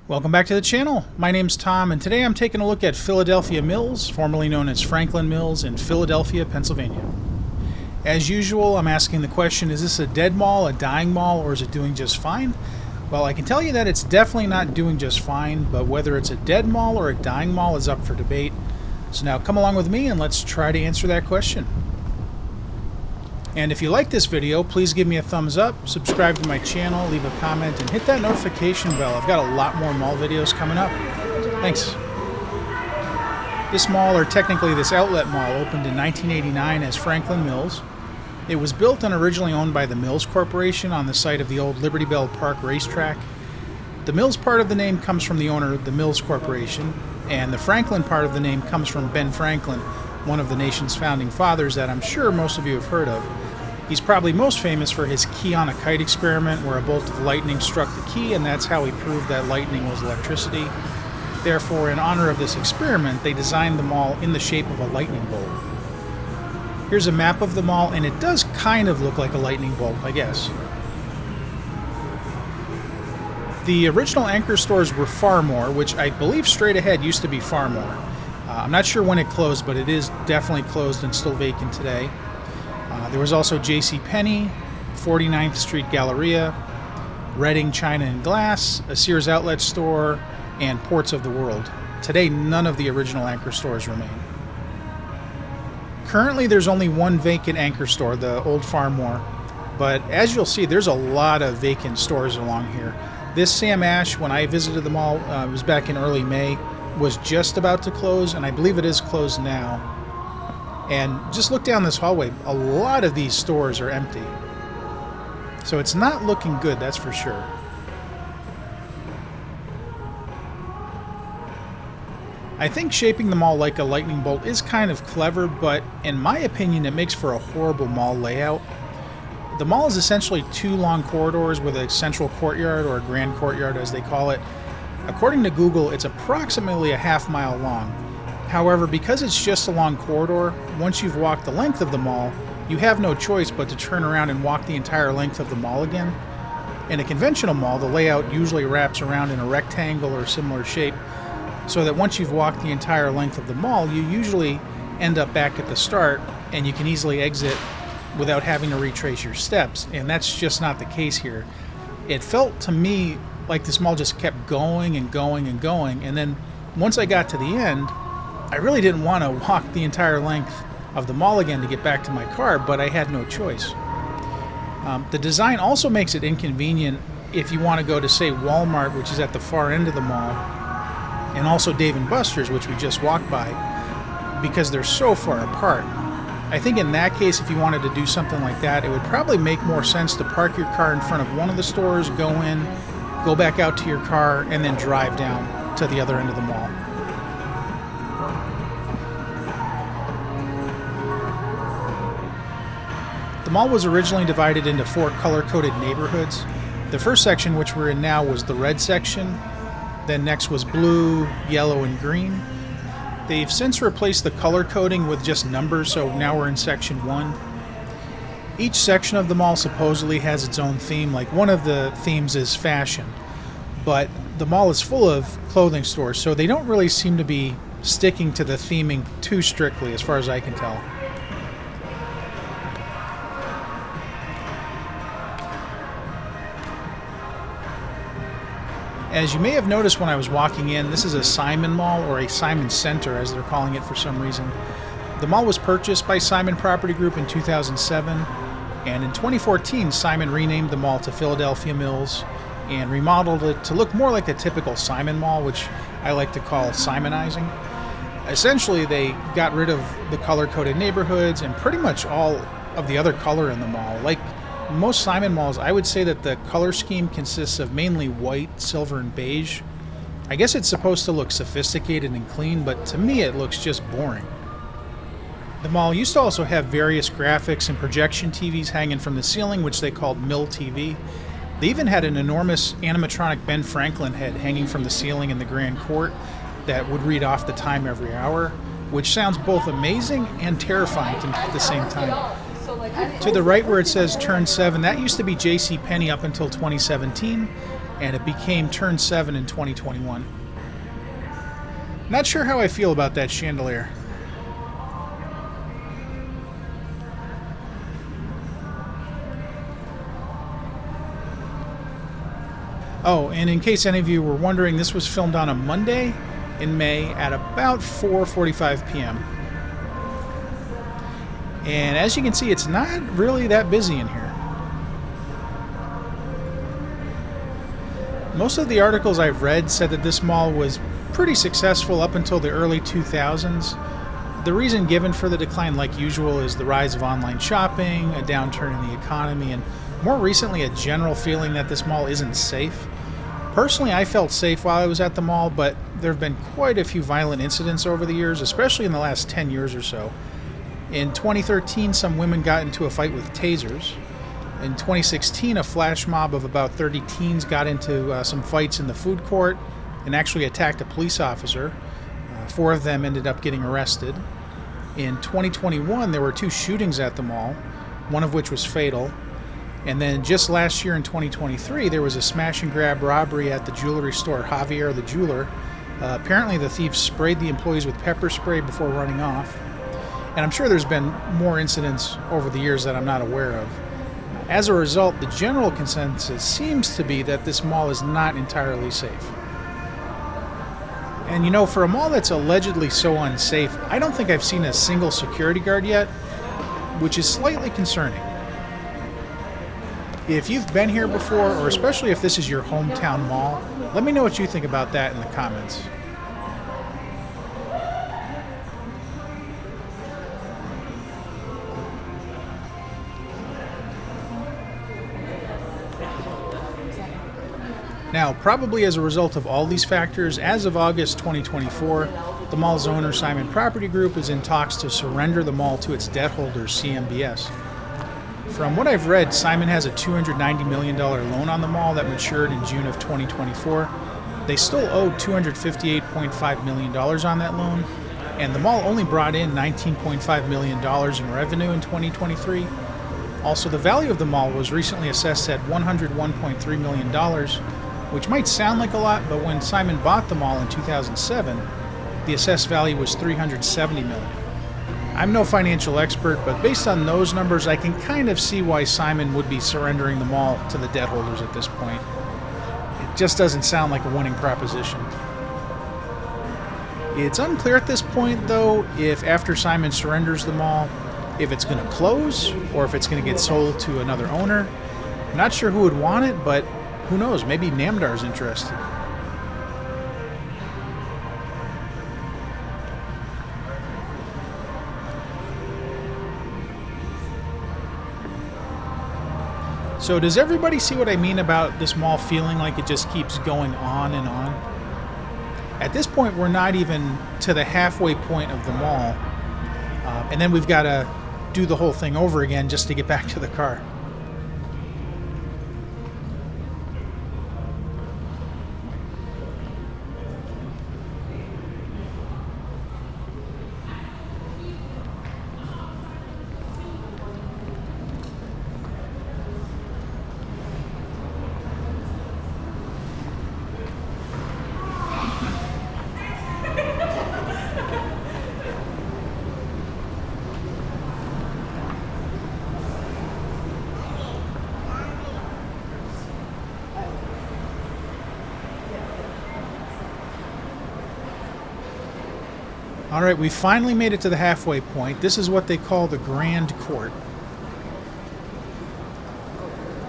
Welcome back to the channel. My name's Tom, and today I'm taking a look at Philadelphia Mills, formerly known as Franklin Mills in Philadelphia, Pennsylvania. As usual, I'm asking the question, is this a dead mall, a dying mall, or is it doing just fine? Well, I can tell you that it's definitely not doing just fine, but whether it's a dead mall or a dying mall is up for debate. So now come along with me and let's try to answer that question. And if you like this video, please give me a thumbs up, subscribe to my channel, leave a comment, and hit that notification bell. I've got a lot more mall videos coming up. Thanks. This mall, or technically this outlet mall, opened in 1989 as Franklin Mills. It was built and originally owned by the Mills Corporation on the site of the old Liberty Bell Park racetrack. The Mills part of the name comes from the owner, the Mills Corporation, and the Franklin part of the name comes from Ben Franklin, one of the nation's founding fathers that I'm sure most of you have heard of. He's probably most famous for his key on a kite experiment where a bolt of lightning struck the key, and that's how he proved that lightning was electricity. Therefore, in honor of this experiment, they designed the mall in the shape of a lightning bolt. Here's a map of the mall, and it does kind of look like a lightning bolt, I guess. The original anchor stores were Farmore, which I believe straight ahead used to be Farmore. I'm not sure when it closed, but it is definitely closed and still vacant today. There was also JCPenney, 49th Street Galleria, Reading China and Glass, a Sears outlet store, and Ports of the World. Today, none of the original anchor stores remain. Currently, there's only one vacant anchor store, the old Farmore, but as you'll see, there's a lot of vacant stores along here. This Sam Ash, when I visited the mall, it was back in early May, was just about to close, and I believe it is closed now. And just look down this hallway, a lot of these stores are empty. So it's not looking good, that's for sure. I think shaping the mall like a lightning bolt is kind of clever, but in my opinion, it makes for a horrible mall layout. The mall is essentially two long corridors with a central courtyard, or a grand courtyard as they call it. According to Google, it's approximately a half-mile long. However, because it's just a long corridor, once you've walked the length of the mall, you have no choice but to turn around and walk the entire length of the mall again. In a conventional mall, the layout usually wraps around in a rectangle or similar shape, so that once you've walked the entire length of the mall, you usually end up back at the start, and you can easily exit without having to retrace your steps, and that's just not the case here. It felt to me like this mall just kept going and going and going, and then once I got to the end, I really didn't want to walk the entire length of the mall again to get back to my car, but I had no choice. The design also makes it inconvenient if you want to go to, say, Walmart, which is at the far end of the mall, and also Dave & Buster's, which we just walked by, because they're so far apart. I think in that case, if you wanted to do something like that, it would probably make more sense to park your car in front of one of the stores, go in, go back out to your car, and then drive down to the other end of the mall. The mall was originally divided into 4 color-coded neighborhoods. The first section, which we're in now, was the red section. Then next was blue, yellow, and green. They've since replaced the color coding with just numbers, so now we're in section 1. Each section of the mall supposedly has its own theme, like one of the themes is fashion. But the mall is full of clothing stores, so they don't really seem to be sticking to the theming too strictly, as far as I can tell. As you may have noticed when I was walking in, this is a Simon Mall, or a Simon Center as they're calling it for some reason. The mall was purchased by Simon Property Group in 2007, and in 2014 Simon renamed the mall to Philadelphia Mills and remodeled it to look more like a typical Simon Mall, which I like to call Simonizing. Essentially, they got rid of the color-coded neighborhoods and pretty much all of the other color in the mall. Like most Simon malls, I would say that the color scheme consists of mainly white, silver, and beige. I guess it's supposed to look sophisticated and clean, but to me it looks just boring. The mall used to also have various graphics and projection TVs hanging from the ceiling, which they called Mill TV. They even had an enormous animatronic Ben Franklin head hanging from the ceiling in the Grand Court that would read off the time every hour, which sounds both amazing and terrifying at the same time. To the right where it says Turn 7, that used to be JCPenney up until 2017. and it became Turn 7 in 2021. Not sure how I feel about that chandelier. Oh, and in case any of you were wondering, this was filmed on a Monday in May at about 4:45 p.m. And as you can see, it's not really that busy in here. Most of the articles I've read said that this mall was pretty successful up until the early 2000s. The reason given for the decline, like usual, is the rise of online shopping, a downturn in the economy, and more recently a general feeling that this mall isn't safe. Personally, I felt safe while I was at the mall, but there have been quite a few violent incidents over the years, especially in the last 10 years or so. In 2013, some women got into a fight with tasers. In 2016, a flash mob of about 30 teens got into some fights in the food court and actually attacked a police officer. 4 of them ended up getting arrested. In 2021, there were 2 shootings at the mall, one of which was fatal. And then just last year in 2023, there was a smash and grab robbery at the jewelry store Javier the Jeweler. Apparently the thieves sprayed the employees with pepper spray before running off. And I'm sure there's been more incidents over the years that I'm not aware of. As a result, the general consensus seems to be that this mall is not entirely safe. And you know, for a mall that's allegedly so unsafe, I don't think I've seen a single security guard yet, which is slightly concerning. If you've been here before, or especially if this is your hometown mall, let me know what you think about that in the comments. Now, probably as a result of all these factors, as of August 2024, the mall's owner, Simon Property Group, is in talks to surrender the mall to its debt holder, CMBS. From what I've read, Simon has a $290 million loan on the mall that matured in June of 2024. They still owe $258.5 million on that loan, and the mall only brought in $19.5 million in revenue in 2023. Also, the value of the mall was recently assessed at $101.3 million, which might sound like a lot, but when Simon bought the mall in 2007, the assessed value was $370 million. I'm no financial expert, but based on those numbers, I can kind of see why Simon would be surrendering the mall to the debt holders at this point. It just doesn't sound like a winning proposition. It's unclear at this point, though, if after Simon surrenders the mall, if it's going to close or if it's going to get sold to another owner. Not sure who would want it, but who knows, maybe Namdar's interested. So does everybody see what I mean about this mall feeling like it just keeps going on and on? At this point, we're not even to the halfway point of the mall, and then we've got to do the whole thing over again just to get back to the car. Alright, we finally made it to the halfway point. This is what they call the Grand Court.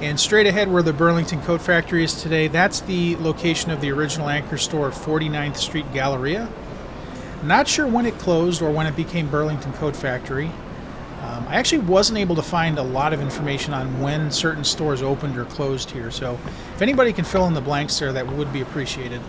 And straight ahead where the Burlington Coat Factory is today, that's the location of the original anchor store at 49th Street Galleria. Not sure when it closed or when it became Burlington Coat Factory. I actually wasn't able to find a lot of information on when certain stores opened or closed here, so if anybody can fill in the blanks there, that would be appreciated.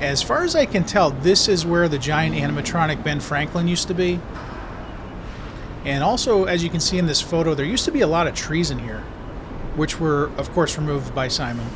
As far as I can tell, this is where the giant animatronic Ben Franklin used to be. And also, as you can see in this photo, there used to be a lot of trees in here, which were, of course, removed by Simon.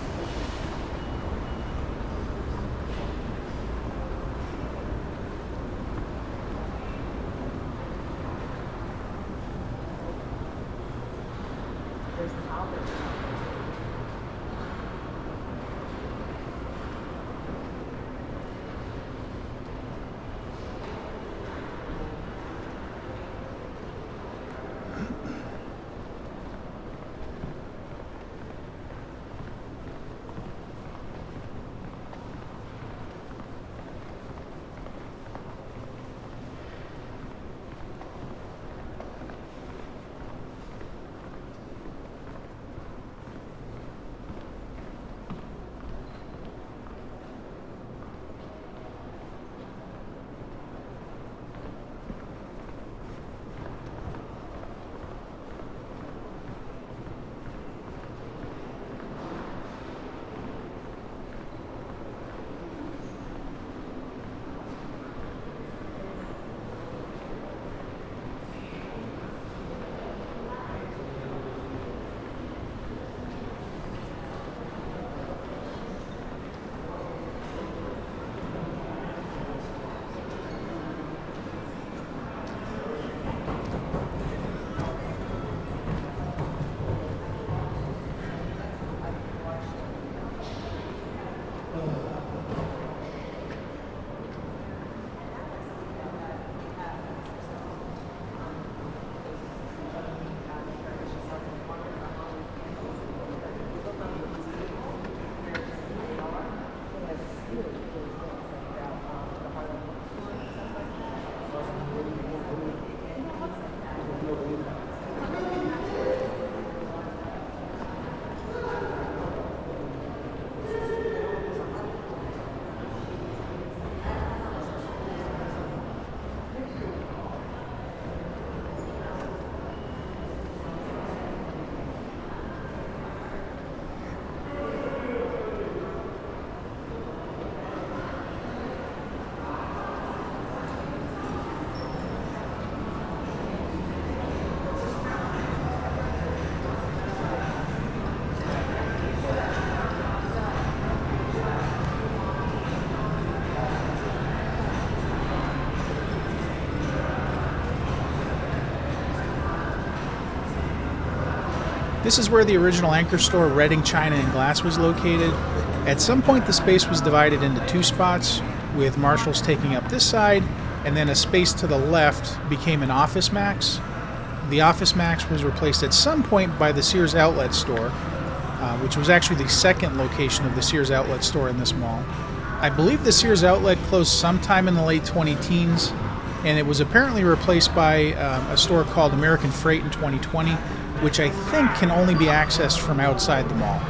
This is where the original anchor store, Reading China and Glass, was located. At some point, the space was divided into two spots, with Marshall's taking up this side, and then a space to the left became an Office Max. The Office Max was replaced at some point by the Sears Outlet store, which was actually the second location of the Sears Outlet store in this mall. I believe the Sears Outlet closed sometime in the late 20-teens, and it was apparently replaced by a store called American Freight in 2020, which I think can only be accessed from outside the mall.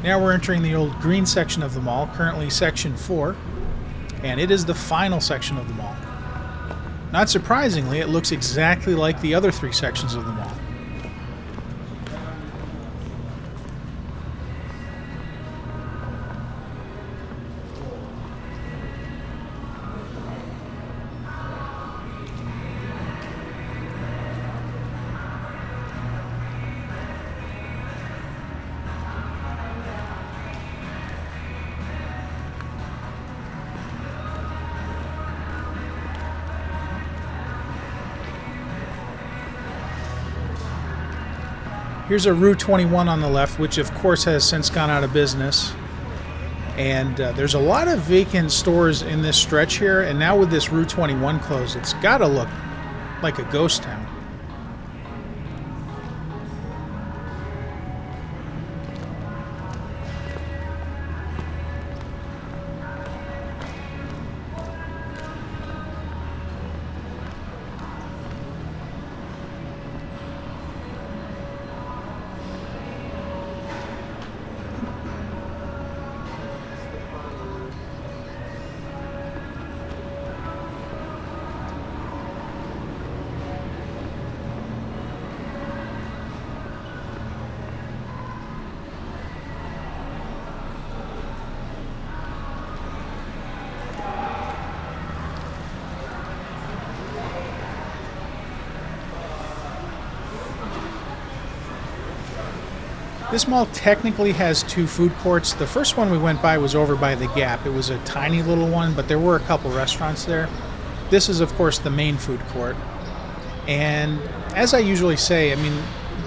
Now we're entering the old green section of the mall, currently section 4, and it is the final section of the mall. Not surprisingly, it looks exactly like the other three sections of the mall. Here's a Rue 21 on the left, which of course has since gone out of business. And there's a lot of vacant stores in this stretch here, and now with this Rue 21 closed, it's got to look like a ghost town. This mall technically has two food courts. The first one we went by was over by the Gap. It was a tiny little one, but there were a couple restaurants there. This is, of course, the main food court. And as I usually say, I mean,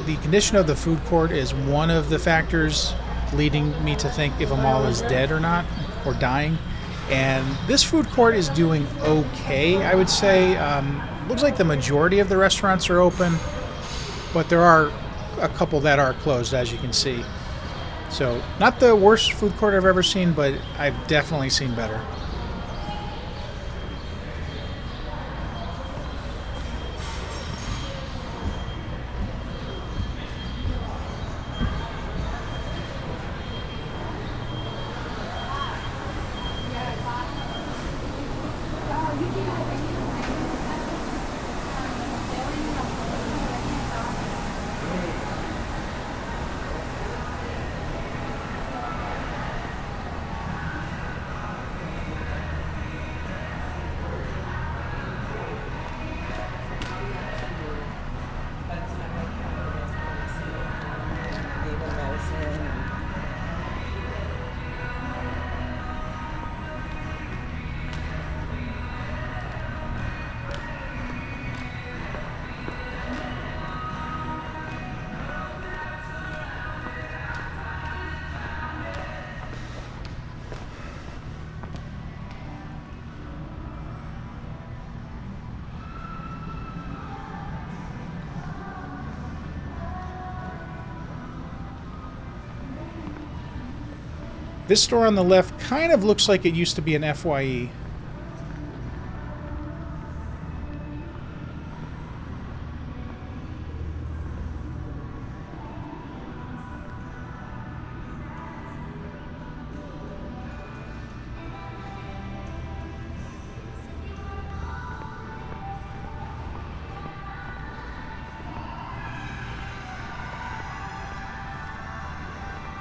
the condition of the food court is one of the factors leading me to think if a mall is dead or not, or dying. And this food court is doing okay, I would say. Looks like the majority of the restaurants are open, but there are a couple that are closed, as you can see. So not the worst food court I've ever seen, but I've definitely seen better. This store on the left kind of looks like it used to be an FYE.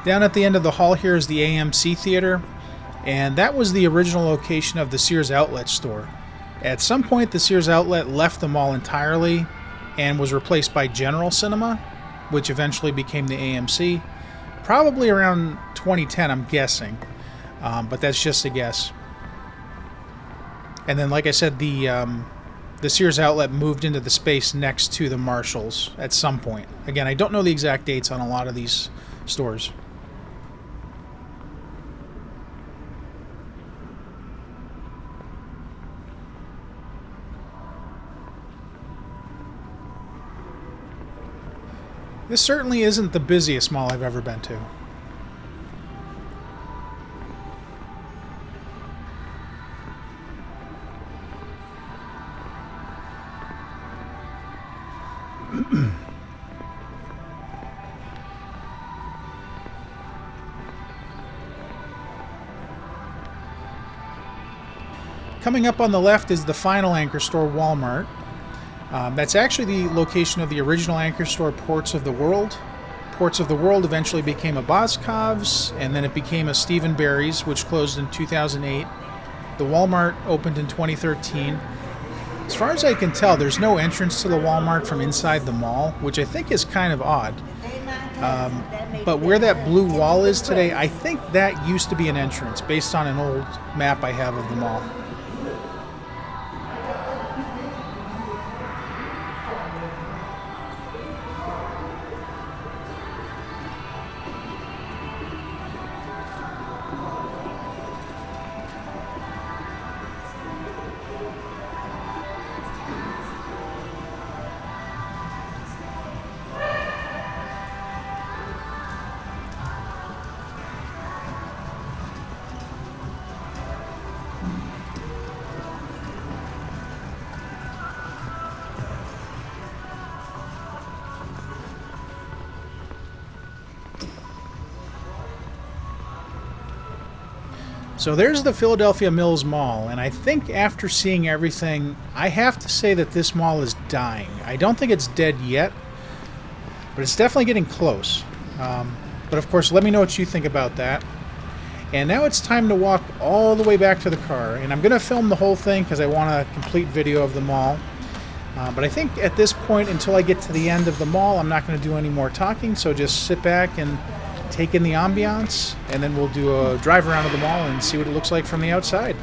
Down at the end of the hall here is the AMC Theater, and that was the original location of the Sears Outlet store. At some point, the Sears Outlet left the mall entirely and was replaced by General Cinema, which eventually became the AMC, probably around 2010, I'm guessing, but that's just a guess. And then, like I said, the Sears Outlet moved into the space next to the Marshalls at some point. Again, I don't know the exact dates on a lot of these stores. This certainly isn't the busiest mall I've ever been to. Coming up on the left is the final anchor store, Walmart. That's actually the location of the original anchor store, Ports of the World. Ports of the World eventually became a Boscov's, and then it became a Steve & Barry's, which closed in 2008. The Walmart opened in 2013. As far as I can tell, there's no entrance to the Walmart from inside the mall, which I think is kind of odd. But where that blue wall is today, I think that used to be an entrance, based on an old map I have of the mall. So there's the Philadelphia Mills Mall, and I think after seeing everything, I have to say that this mall is dying. I don't think it's dead yet, but it's definitely getting close. But of course, let me know what you think about that. And now it's time to walk all the way back to the car, and I'm going to film the whole thing because I want a complete video of the mall. But I think at this point, until I get to the end of the mall, I'm not going to do any more talking, so just sit back and take in the ambiance, and then we'll do a drive around of the mall and see what it looks like from the outside.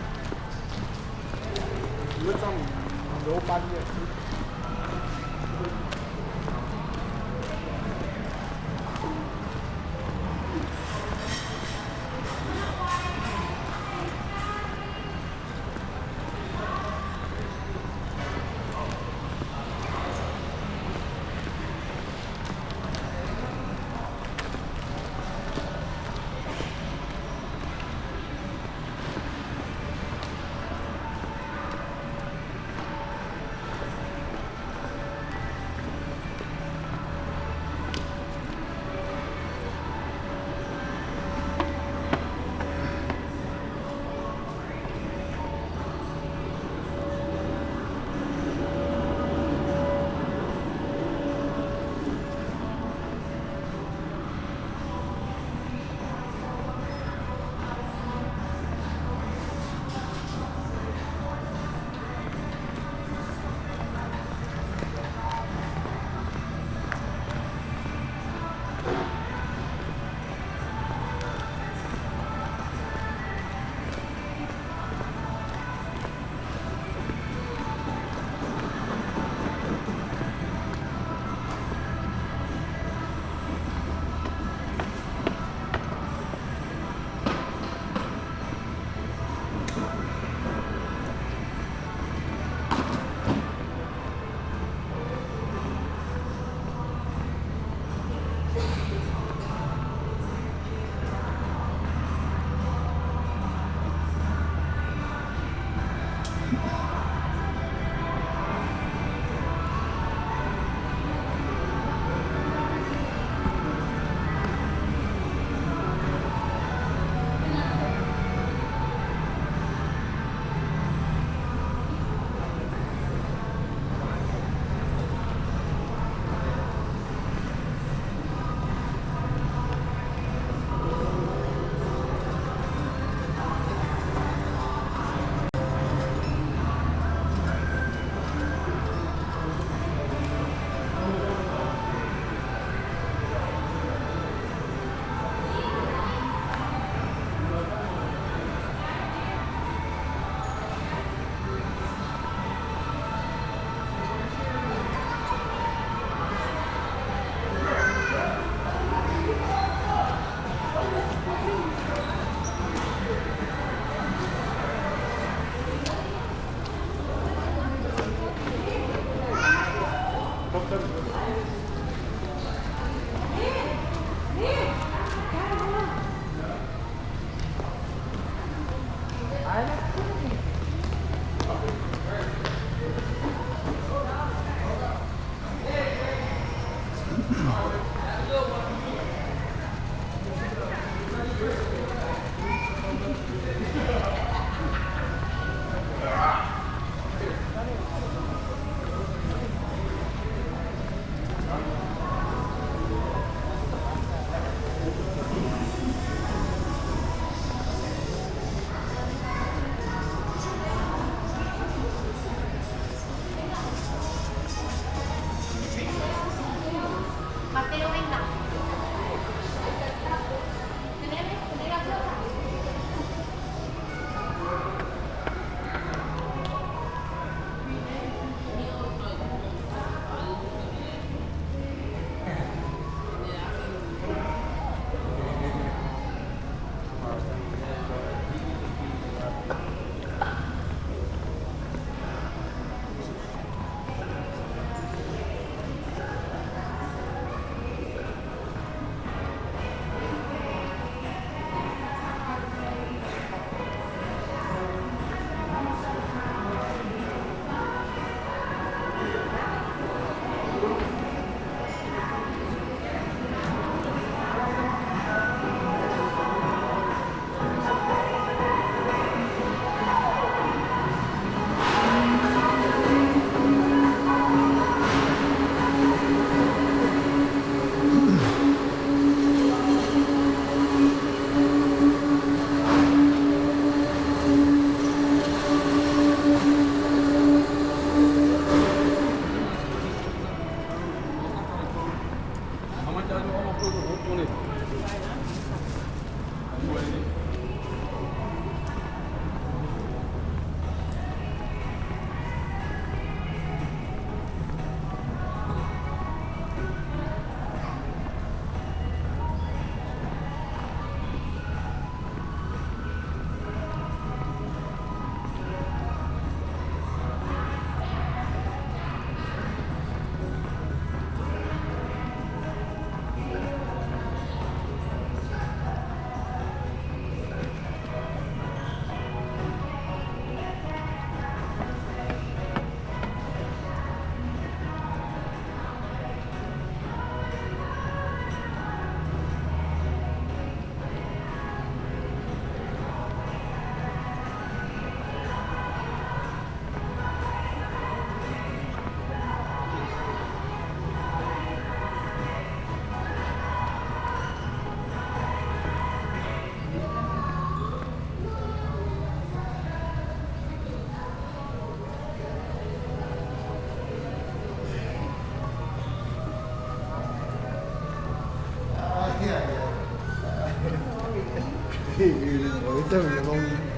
ahorita me llegó un...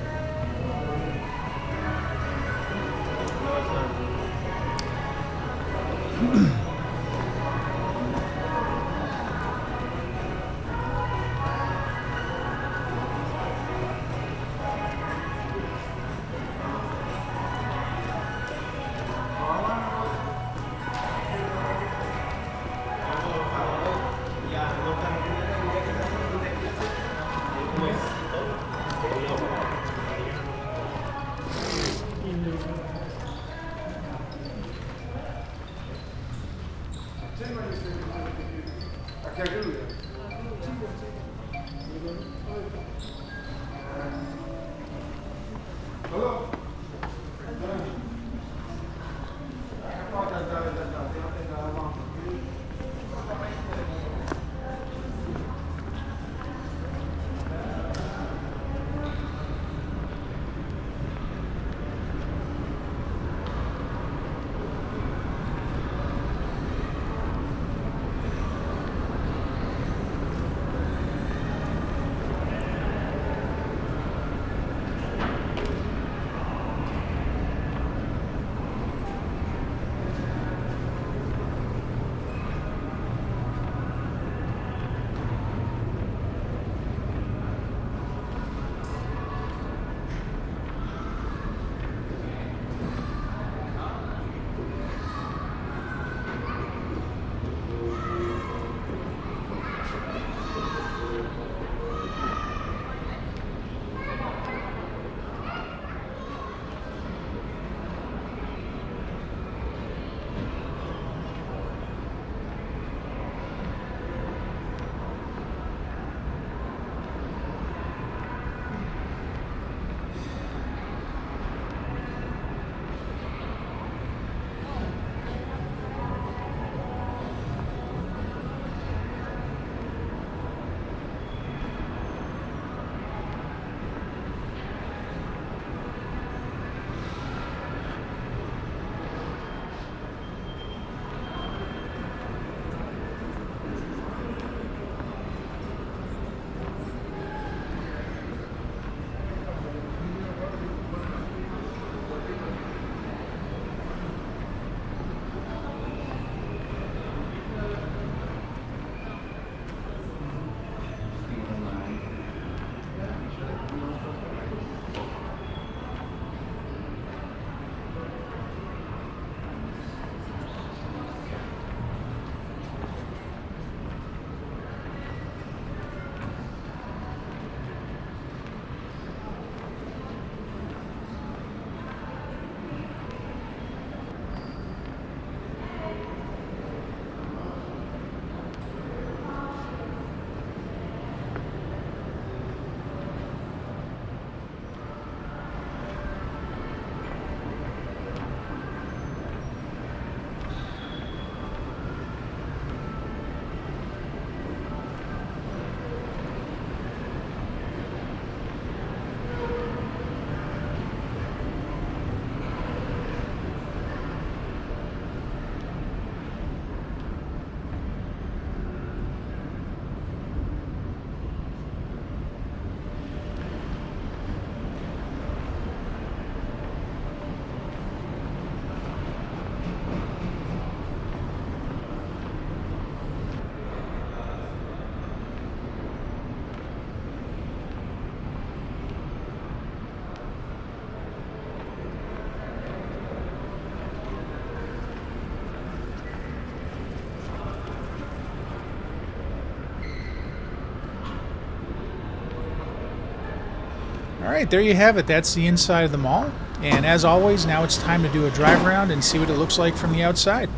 All right, there you have it. That's the inside of the mall. And as always, now it's time to do a drive around and see what it looks like from the outside.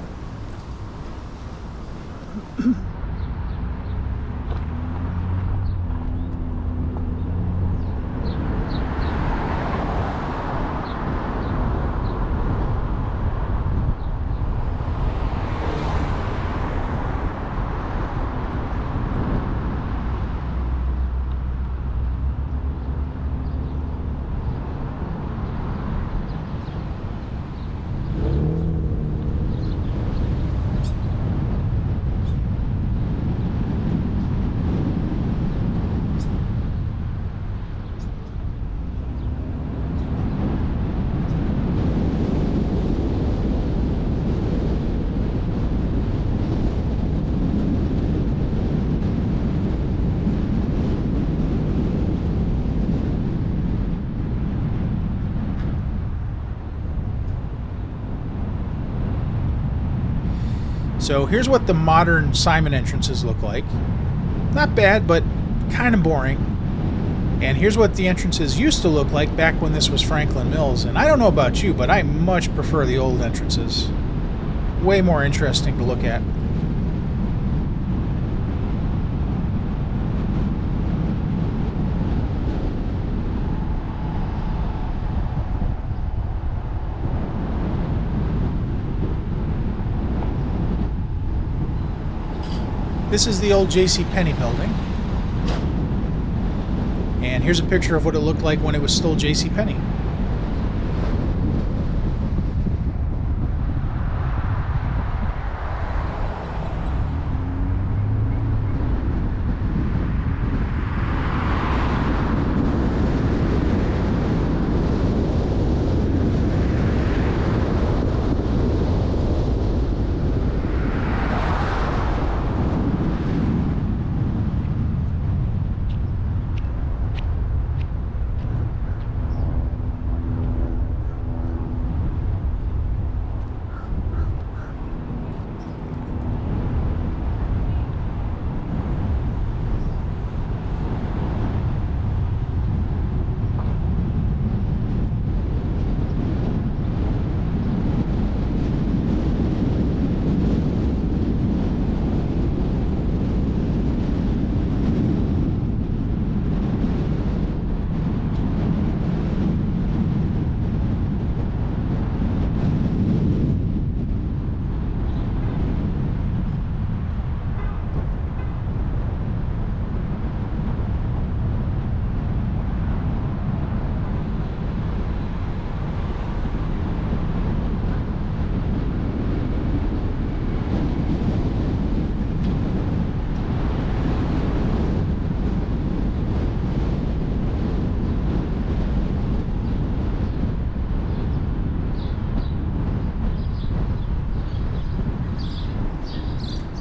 So here's what the modern Simon entrances look like. Not bad, but kind of boring. And here's what the entrances used to look like back when this was Franklin Mills. And I don't know about you, but I much prefer the old entrances. Way more interesting to look at. This is the old JCPenney building. And here's a picture of what it looked like when it was still JCPenney.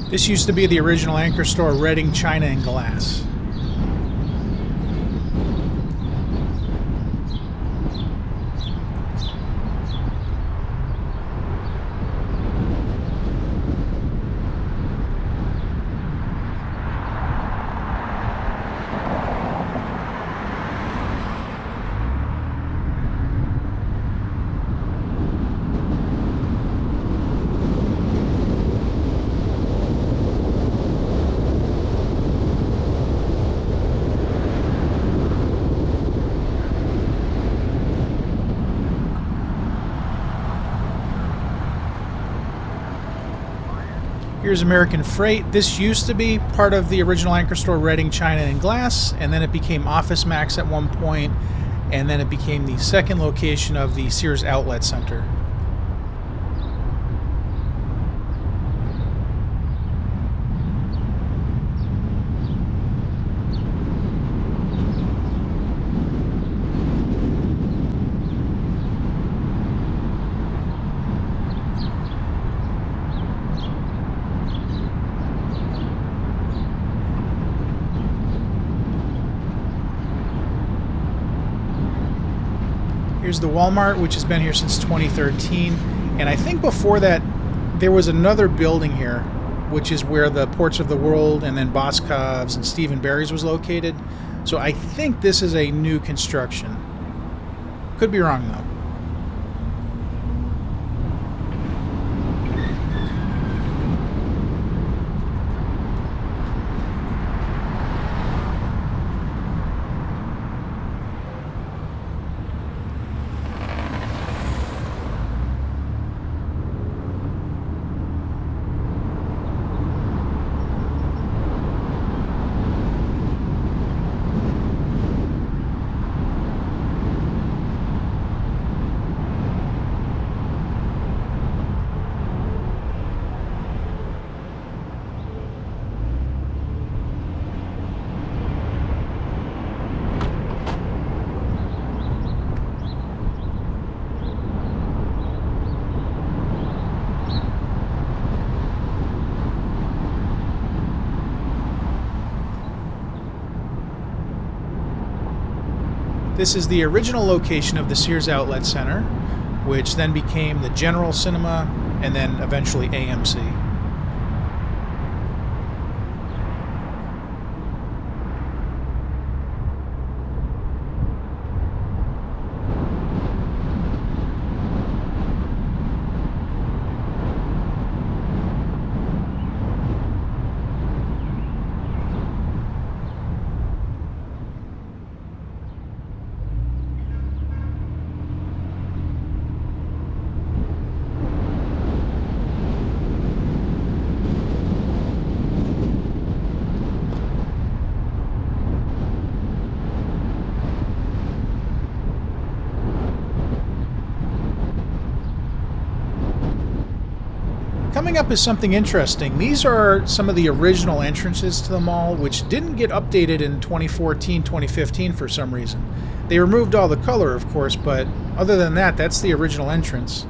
This used to be the original anchor store, Reading China and Glass. Here's American Freight. This used to be part of the original anchor store, Reading China and Glass, and then it became Office Max at one point, and then it became the second location of the Sears Outlet Center. Here's the Walmart, which has been here since 2013. And I think before that, there was another building here, which is where the Ports of the World and then Boscov's and Steve & Barry's was located. So I think this is a new construction. Could be wrong, though. This is the original location of the Sears Outlet Center, which then became the General Cinema and then eventually AMC. Coming up is something interesting. These are some of the original entrances to the mall, which didn't get updated in 2014, 2015 for some reason. They removed all the color, of course, but other than that, that's the original entrance,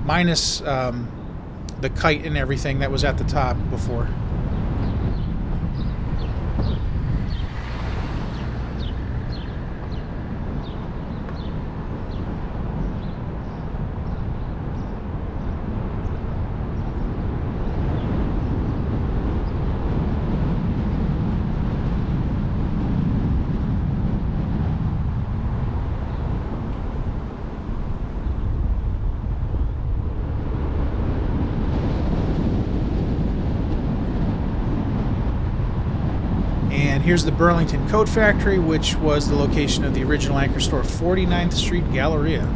minus the kite and everything that was at the top before. And here's the Burlington Coat Factory, which was the location of the original anchor store, 49th Street Galleria.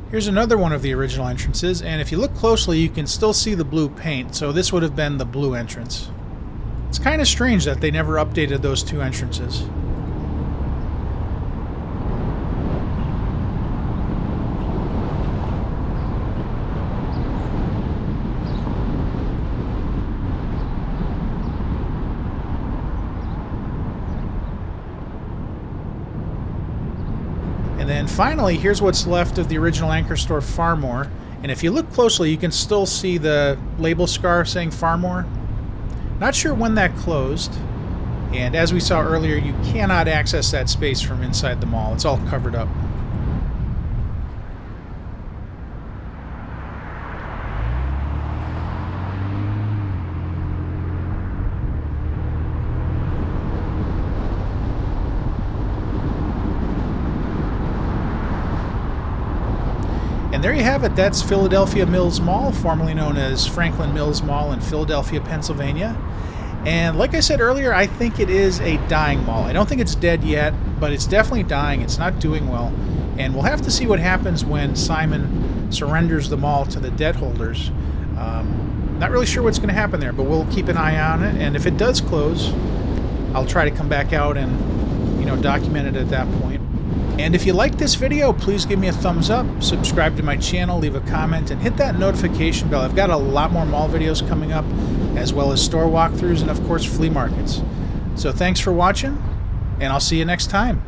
Here's another one of the original entrances, and if you look closely you can still see the blue paint, so this would have been the blue entrance. It's kind of strange that they never updated those two entrances. And then finally, here's what's left of the original anchor store, Farmore. And if you look closely, you can still see the label scar saying Farmore. Not sure when that closed. And as we saw earlier, you cannot access that space from inside the mall. It's all covered up. And there you have it. That's Philadelphia Mills Mall, formerly known as Franklin Mills Mall in Philadelphia, Pennsylvania. And like I said earlier, I think it is a dying mall. I don't think it's dead yet, but it's definitely dying. It's not doing well. And we'll have to see what happens when Simon surrenders the mall to the debt holders. Not really sure what's going to happen there, but we'll keep an eye on it. And if it does close, I'll try to come back out and, document it at that point. And if you like this video, please give me a thumbs up, subscribe to my channel, leave a comment, and hit that notification bell. I've got a lot more mall videos coming up, as well as store walkthroughs and, of course, flea markets. So thanks for watching, and I'll see you next time.